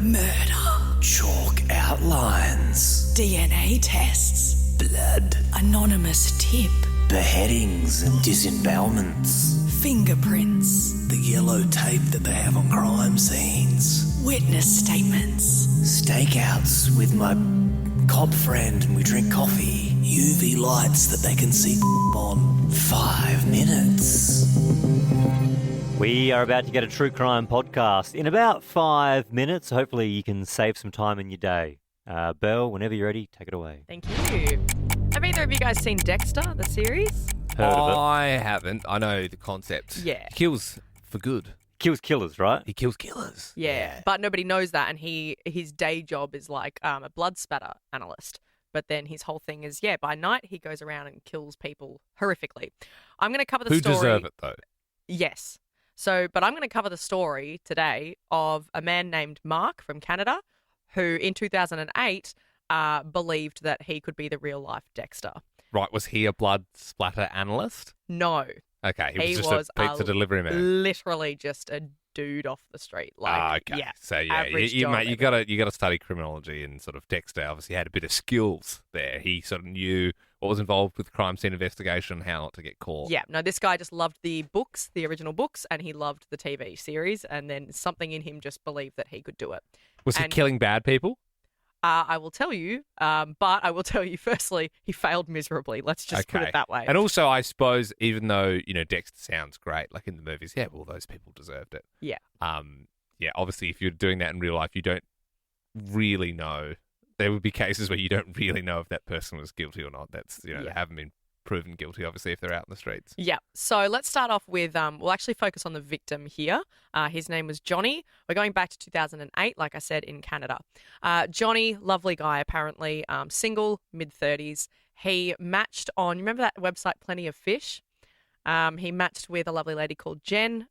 Murder. Chalk outlines. DNA tests. Blood. Anonymous tip. Beheadings and disembowelments. Fingerprints. The yellow tape that they have on crime scenes. Witness statements. Stakeouts with my cop friend and we drink coffee. UV lights that they can see on. 5 minutes. We are about to get a true crime podcast in about 5 minutes. Hopefully you can save some time in your day. Belle, whenever you're ready, take it away. Thank you. Have either of you guys seen Dexter, the series? Heard of it. I haven't. I know the concept. Yeah. He kills for good. Kills killers, right? He kills killers. Yeah. But nobody knows that, and his day job is like a blood spatter analyst. But then his whole thing is, by night he goes around and kills people horrifically. I'm going to cover the Who story. deserve it, though? Yes. But I'm going to cover the story today of a man named Mark from Canada who in 2008 believed that he could be the real-life Dexter. Right, was he a blood splatter analyst? No. Okay, He he was just was a pizza delivery man. Literally just a dude off the street. Okay. Yeah. So average you job mate, you everywhere. gotta study criminology, and sort of Dexter obviously had a bit of skills there. He sort of knew what was involved with crime scene investigation, how not to get caught. Yeah, no, this guy just loved the books, the original books, and he loved the TV series, and then something in him just believed that he could do it. Was he And- killing bad people? I will tell you, but I will tell you firstly, he failed miserably. Let's just put it that way. And also, I suppose, even though, Dexter sounds great, like in the movies, well, those people deserved it. Yeah. Obviously, if you're doing that in real life, you don't really know. There would be cases where you don't really know if that person was guilty or not. That's, they haven't been proven guilty, obviously, if they're out in the streets. Yeah. So let's start off with, we'll actually focus on the victim here. His name was Johnny. We're going back to 2008, like I said, in Canada. Johnny, lovely guy, apparently, single, mid-30s. He matched on, you remember that website, Plenty of Fish? He matched with a lovely lady called Jen,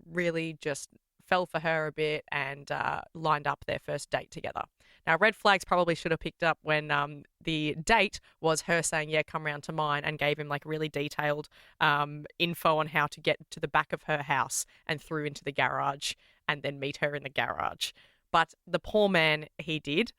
really just fell for her a bit and lined up their first date together. Now, red flags probably should have picked up when the date was her saying, come round to mine, and gave him like really detailed info on how to get to the back of her house and through into the garage and then meet her in the garage. But the poor man, he did.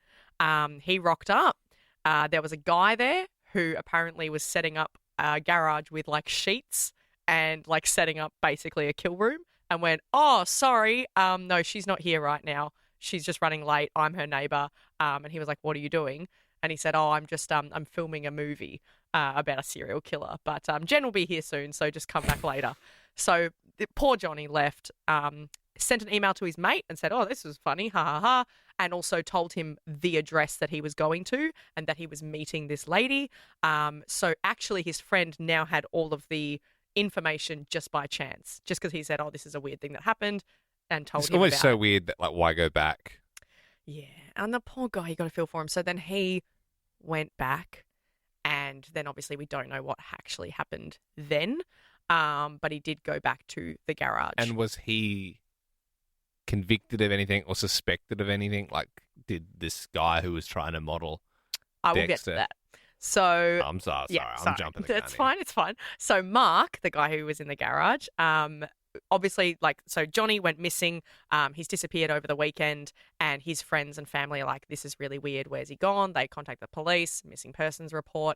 He rocked up. There was a guy there who apparently was setting up a garage with like sheets and like setting up basically a kill room, and went, oh, sorry, no, she's not here right now. She's just running late. I'm her neighbour. And he was like, what are you doing? And he said, oh, I'm just, I'm filming a movie about a serial killer. But Jen will be here soon, so just come back later. So poor Johnny left, sent an email to his mate and said, oh, this was funny, ha, ha, ha. And also told him the address that he was going to and that he was meeting this lady. So actually his friend now had all of the information just by chance, just because he said, oh, this is a weird thing that happened, and told It's him always about so it. weird that, like, why go back? Yeah, and the poor guy, you got to feel for him. So then he went back, and then obviously we don't know what actually happened then, but he did go back to the garage. And was he convicted of anything or suspected of anything? Like, did this guy who was trying to model I will Dexter? get to that. So I'm sorry, yeah, I'm jumping the gun That's here. fine. It's fine. So Mark, the guy who was in the garage, obviously, so Johnny went missing. He's disappeared over the weekend, and his friends and family are like, this is really weird. Where's he gone? They contact the police, missing persons report.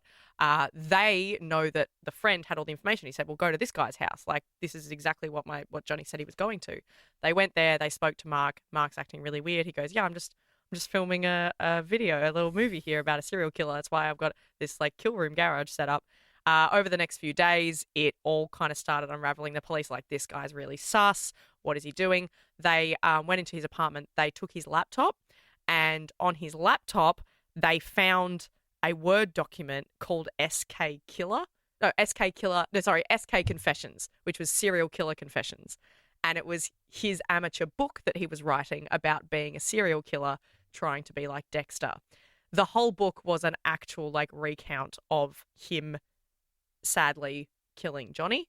They know that the friend had all the information. He said, well, go to this guy's house. Like, this is exactly what Johnny said he was going to. They went there. They spoke to Mark. Mark's acting really weird. He goes, I'm just filming a video, a little movie here about a serial killer. That's why I've got this like kill room garage set up. Over the next few days, it all kind of started unraveling. The police like, this guy's really sus. What is he doing? They went into his apartment. They took his laptop, and on his laptop, they found a Word document called SK Confessions, which was Serial Killer Confessions. And it was his amateur book that he was writing about being a serial killer, trying to be like Dexter. The whole book was an actual like recount of him sadly killing Johnny.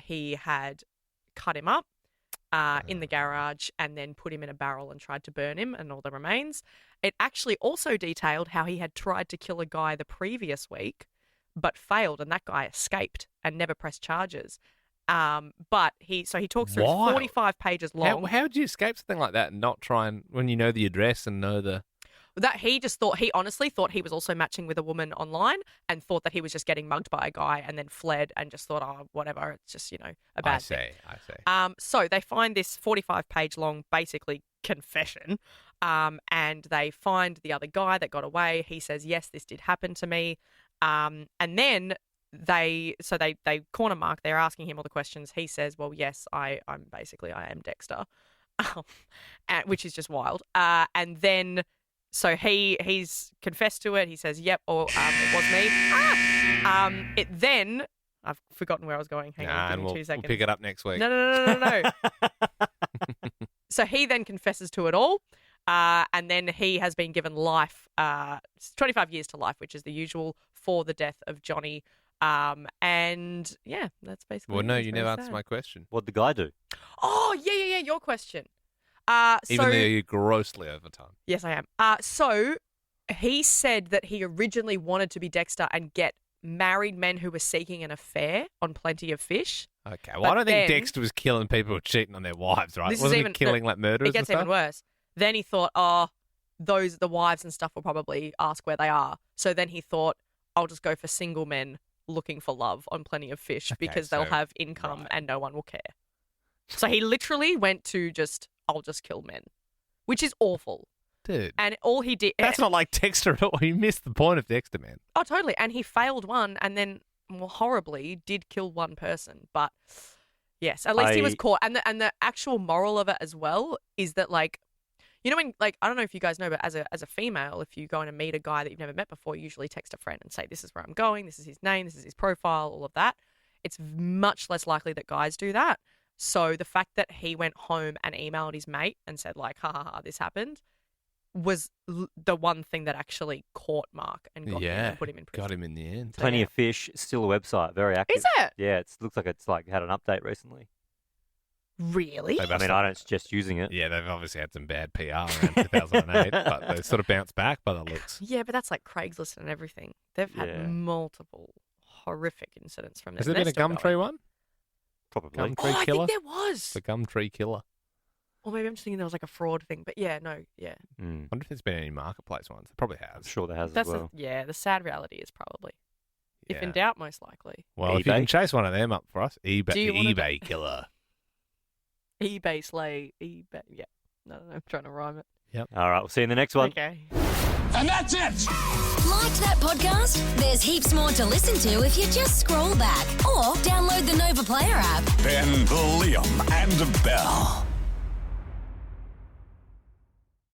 He had cut him up in the garage and then put him in a barrel and tried to burn him and all the remains. It actually also detailed how he had tried to kill a guy the previous week but failed, and that guy escaped and never pressed charges. But he talks through Wild. 45 pages long. How would you escape something like that and not try and, when you know the address and know the... That he honestly thought he was also matching with a woman online and thought that he was just getting mugged by a guy and then fled and just thought, oh, whatever, it's just, a bad thing. I see. So they find this 45-page long, basically, confession, and they find the other guy that got away. He says, yes, this did happen to me. And then they corner Mark. They're asking him all the questions. He says, well, yes, I am Dexter, which is just wild. And then... So he's confessed to it. He says, yep, or it was me. Then, I've forgotten where I was going. Hang on, give me 2 seconds. We'll pick it up next week. No. So he then confesses to it all. And then he has been given life, 25 years to life, which is the usual for the death of Johnny. And yeah, that's basically Well, no, it's you very never sad. answered my question. What'd the guy do? Oh, yeah, your question. Even though you're grossly over time. Yes, I am. So he said that he originally wanted to be Dexter and get married men who were seeking an affair on Plenty of Fish. Okay, well, I don't think Dexter was killing people who were cheating on their wives, right? Wasn't he killing like murderers It gets and stuff? even worse. Then he thought, the wives and stuff will probably ask where they are. So then he thought, I'll just go for single men looking for love on Plenty of Fish because they'll have income and no one will care. So he literally went to I'll just kill men, which is awful. Dude. And all he did... That's not like Dexter at all. You missed the point of Dexter, man. Oh, totally. And he failed one and then, horribly did kill one person. But, yes, at least he was caught. And the actual moral of it as well is that, like, when, like, I don't know if you guys know, but as a female, if you go in and meet a guy that you've never met before, you usually text a friend and say, this is where I'm going, this is his name, this is his profile, all of that. It's much less likely that guys do that. So the fact that he went home and emailed his mate and said, like, ha, this happened, was the one thing that actually caught Mark and got him and put him in prison. Got him in the end. Plenty of Fish, still a website, very active. Is it? Yeah, it looks like it's had an update recently. Really? I mean, I don't suggest using it. Yeah, they've obviously had some bad PR around 2008, but they sort of bounced back by the looks. Yeah, but that's like Craigslist and everything. They've had multiple horrific incidents from this. Has there been a Gumtree one? Probably. Gumtree Killer? I think there was. The Gumtree Killer. Or maybe I'm just thinking there was like a fraud thing. But yeah, no, yeah. I wonder if there's been any marketplace ones. There probably has. I'm sure there has That's as well. the sad reality is probably. Yeah. If in doubt, most likely. Well, if you can chase one of them up for us, eBay Killer. eBay slay, eBay. Yeah. No, I'm trying to rhyme it. Yep. All right, we'll see you in the next one. Okay. And that's it! Liked that podcast? There's heaps more to listen to if you just scroll back or download the Nova Player app. Ben, Liam, and Belle.